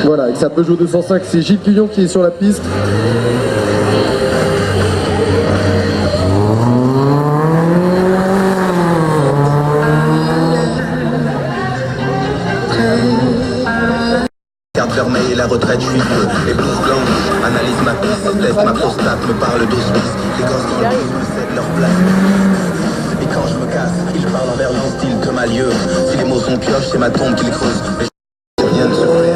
Voilà, avec sa Peugeot 205, c'est Gilles Guillon qui est sur la piste. Fermé et la retraite, je suis bleu, les blouses blanches, analyse ma piste, laisse ma prostate, me parle d'hospice, les gosses dans le bus me cèdent leur place. Et quand je me casse, ils parlent envers leur style comme à lieu. Si les mots sont pioches, c'est ma tombe qu'ils creusent. Mais rien ne se fait.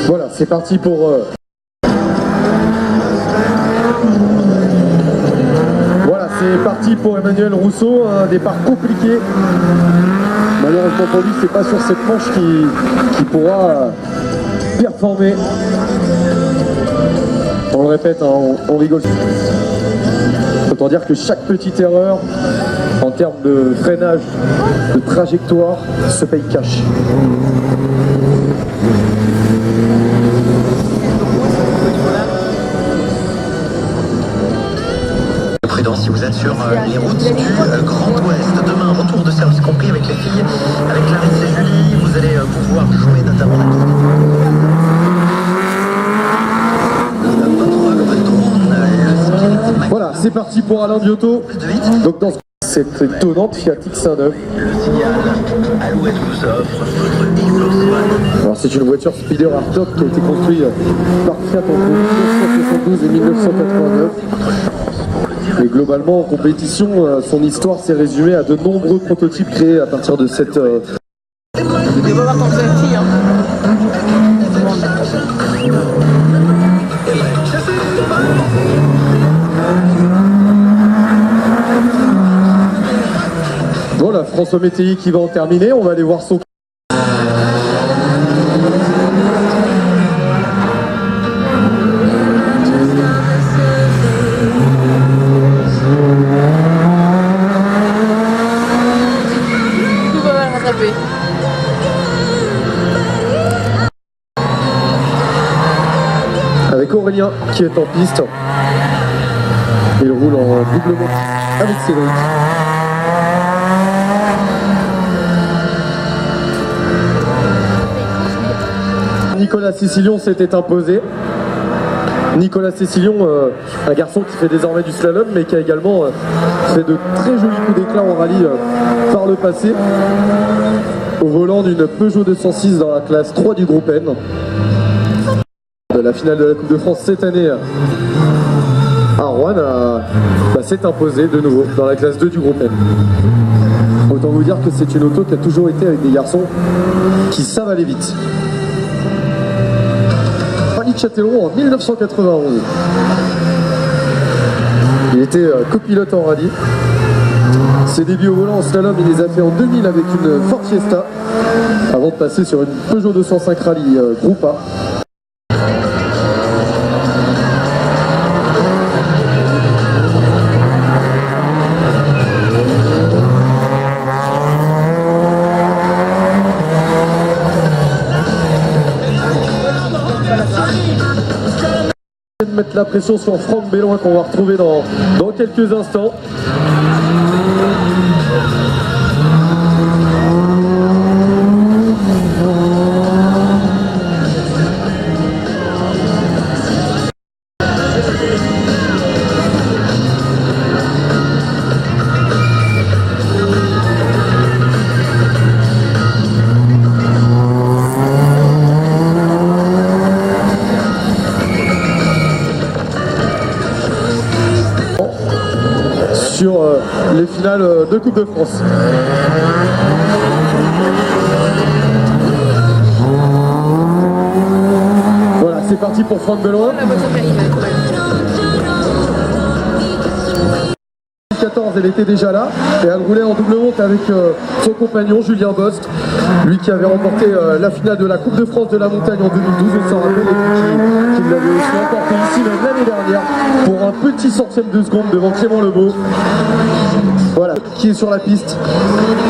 Voilà, c'est parti pour... Voilà, c'est parti pour Emmanuel Rousseau, un départ compliqué. Malheureusement pour lui, c'est pas sur cette manche qui pourra performer. On le répète, hein, on rigole. Autant dire que chaque petite erreur, en termes de freinage, de trajectoire, se paye cash. Prudence si vous êtes sur les routes du Grand Ouest. Demain, retour de service compris avec les filles, avec Clarisse et Julie. Vous allez pouvoir jouer notamment Voilà, c'est parti pour Alain Biotto. Donc dans cette étonnante Fiat X19. Le signal Alouette vous offre votre X-One. Alors c'est une voiture speeder hardtop qui a été construite par Fiat entre 1972 et 1989. Et globalement, en compétition, son histoire s'est résumée à de nombreux prototypes créés à partir de cette... Voilà, François Métayer qui va en terminer. On va aller voir son... Avec Aurélien qui est en piste. Il roule en doublement avec Cédric. Nicolas Cécilion s'était imposé. Nicolas Cécilion, un garçon qui fait désormais du slalom, mais qui a également fait de très jolis coups d'éclat en rallye par le passé, au volant d'une Peugeot 206 dans la classe 3 du groupe N. La finale de la Coupe de France cette année à Rouen s'est imposée de nouveau dans la classe 2 du groupe N. Autant vous dire que c'est une auto qui a toujours été avec des garçons qui savent aller vite. Châtellerault en 1991. Il était copilote en rallye. Ses débuts au volant en slalom, il les a fait en 2000 avec une Ford Fiesta, avant de passer sur une Peugeot 205 Rallye Groupe A. la pression sur Franck Belloin qu'on va retrouver dans quelques instants. Sur les finales de Coupe de France. Voilà, c'est parti pour Franck Belloin. 2014, elle était déjà là et elle roulait en double monte avec son compagnon Julien Bost, lui qui avait remporté la finale de la Coupe de France de la montagne en 2012, on s'en rappelle, et qui l'avait aussi remporté ici même l'année dernière pour un petit centième de seconde devant Clément Lebeau. Voilà, qui est sur la piste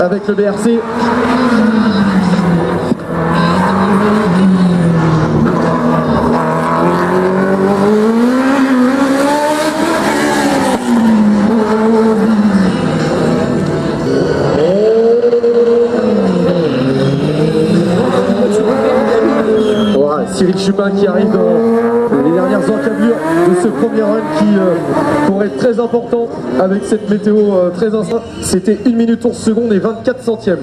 avec le BRC. Cyril Chupin qui arrive dans les dernières encablures de ce premier run qui pourrait être très important avec cette météo très instable. C'était 1 minute 11 secondes et 24 centièmes.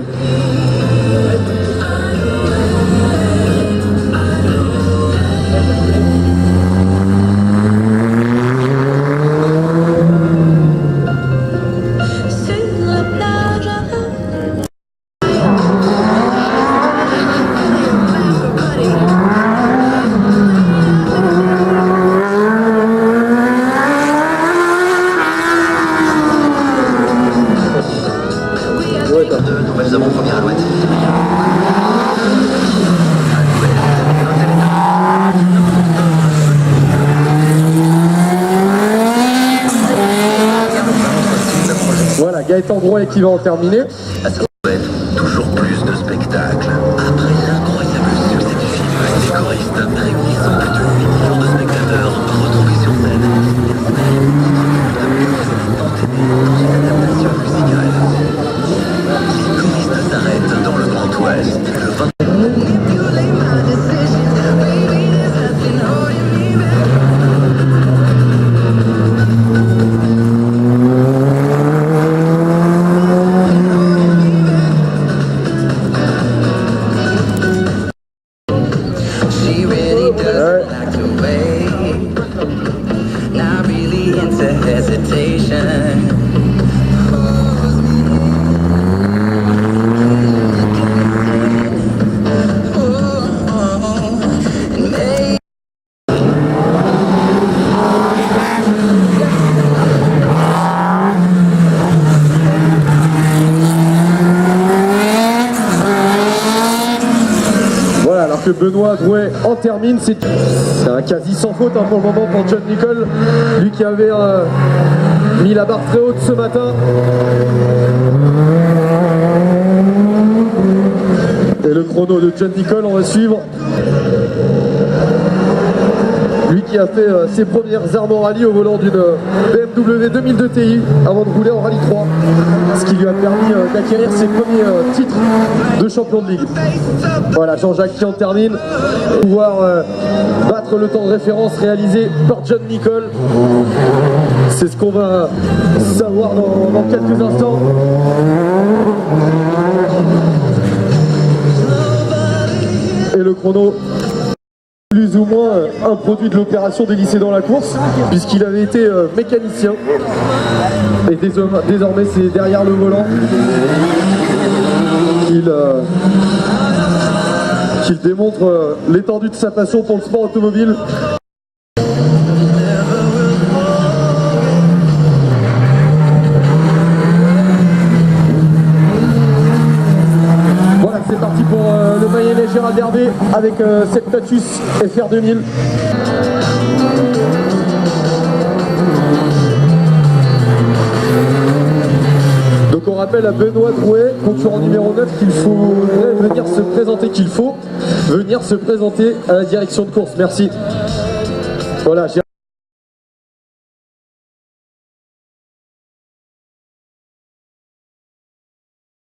De nouvelles avant-premières alouettes. Voilà, Gaëtan Drouet qui va en terminer. À cette alouette, toujours plus de spectacles. Après l'incroyable succès du film, les choristes réunissant plus de 8 millions de spectateurs retrouvés sur scène. Dans une adaptation musicale. Les choristes s'arrêtent dans le Grand Ouest le 20. She really doesn't like to wait, not really into hesitation. Voilà, alors que Benoît Drouet en termine, c'est un quasi sans faute pour le moment pour John Nicol, lui qui avait mis la barre très haute ce matin. Et le chrono de John Nicol, on va suivre. Lui qui a fait ses premières armes en rallye au volant d'une BMW 2002 Ti avant de rouler en Rallye 3, ce qui lui a permis d'acquérir ses premiers titres de champion de ligue. Voilà, Jean-Jacques qui en termine, pouvoir battre le temps de référence réalisé par John Nicol. C'est ce qu'on va savoir dans quelques instants. Et le chrono, plus ou moins un produit de l'opération des lycées dans la course, puisqu'il avait été mécanicien. Et désormais c'est derrière le volant qu'il démontre l'étendue de sa passion pour le sport automobile. Voilà, c'est parti pour le Mayennais Gérald Hervé avec cette Tatus FR 2000. Donc on rappelle à Benoît Drouet, concurrent numéro 9, qu'il faut venir se présenter à la direction de course. Merci. Voilà.